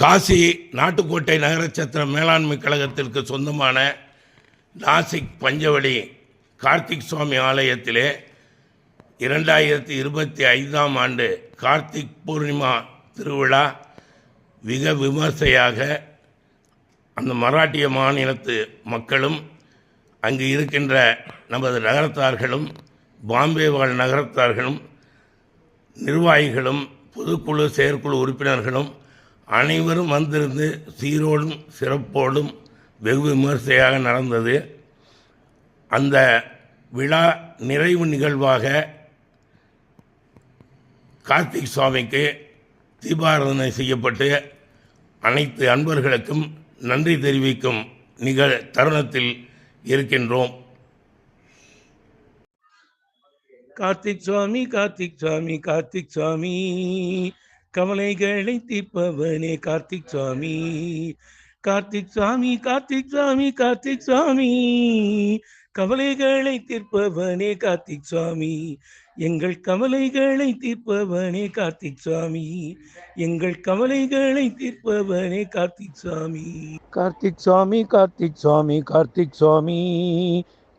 காசி நாட்டுக்கோட்டை நகரச்சத்திர மேலாண்மை கழகத்திற்கு சொந்தமான நாசிக் பஞ்சவடி கார்த்திக் சுவாமி ஆலயத்திலே 2025ஆம் ஆண்டு கார்த்திக் பூர்ணிமா திருவிழா மிக விமர்சையாக அந்த மராட்டிய மாநிலத்து மக்களும் அங்கு இருக்கின்ற நமது நகரத்தார்களும் பாம்பே வாழ் நகரத்தார்களும் நிர்வாகிகளும் பொதுக்குழு செயற்குழு உறுப்பினர்களும் அனைவரும் வந்திருந்து சீரோடும் சிறப்போடும் வெகு விமர்சையாக நடந்தது. அந்த விழா நிறைவு நிகழ்வாக கார்த்திக் சுவாமிக்கு தீபாராதனை செய்யப்பட்டு அனைத்து அன்பர்களுக்கும் நன்றி தெரிவிக்கும் தருணத்தில் இருக்கின்றோம். கார்த்திக் சுவாமி கார்த்திக் சுவாமி கார்த்திக் சுவாமி கவலைகளை தீர்ப்பவனே கார்த்திக் சுவாமி கார்த்திக் சுவாமி கார்த்திக் சுவாமி கார்த்திக் சுவாமி கவலைகளை தீர்ப்பவனே கார்த்திக் சுவாமி எங்கள் கவலைகளை தீர்ப்பவனே கார்த்திக் சுவாமி எங்கள் கவலைகளை தீர்ப்பவனே கார்த்திக் சுவாமி கார்த்திக் சுவாமி கார்த்திக் சுவாமி கார்த்திக் சுவாமி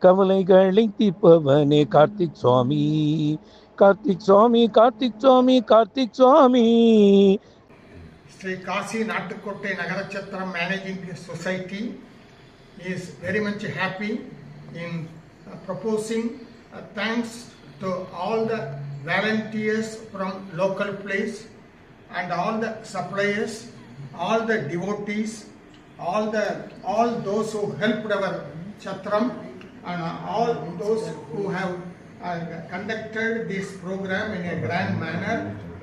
கவலைகளை தீர்ப்பவனே கார்த்திக் சுவாமி கார்த்திக் சுவாமி கார்த்திக் சுவாமி கார்த்திக் சுவாமி. Sri Kasi Natukkotte Nagarachatram Managing Society is very much happy in proposing thanks to all the volunteers from local place and all the suppliers, all the devotees, all those who helped our Chatram and all those who have conducted this program in a grand manner.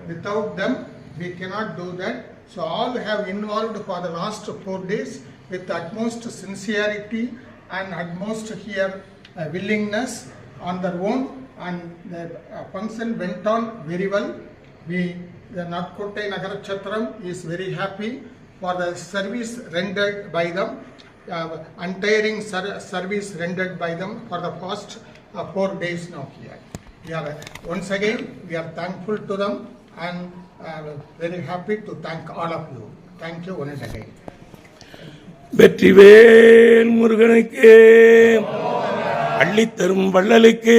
Without them we cannot do that. So all have involved for the last 4 days with utmost sincerity and utmost here willingness on their own, and the function went on very well. The Natukkotte Nagarachatram is very happy for the service rendered by them, untiring service rendered by them for the past 4 days now here. Once again we are thankful to them and very happy to thank all of you. Thank you once again. Vetrivel முருகனுக்கு அள்ளித்தரும் வள்ளலுக்கு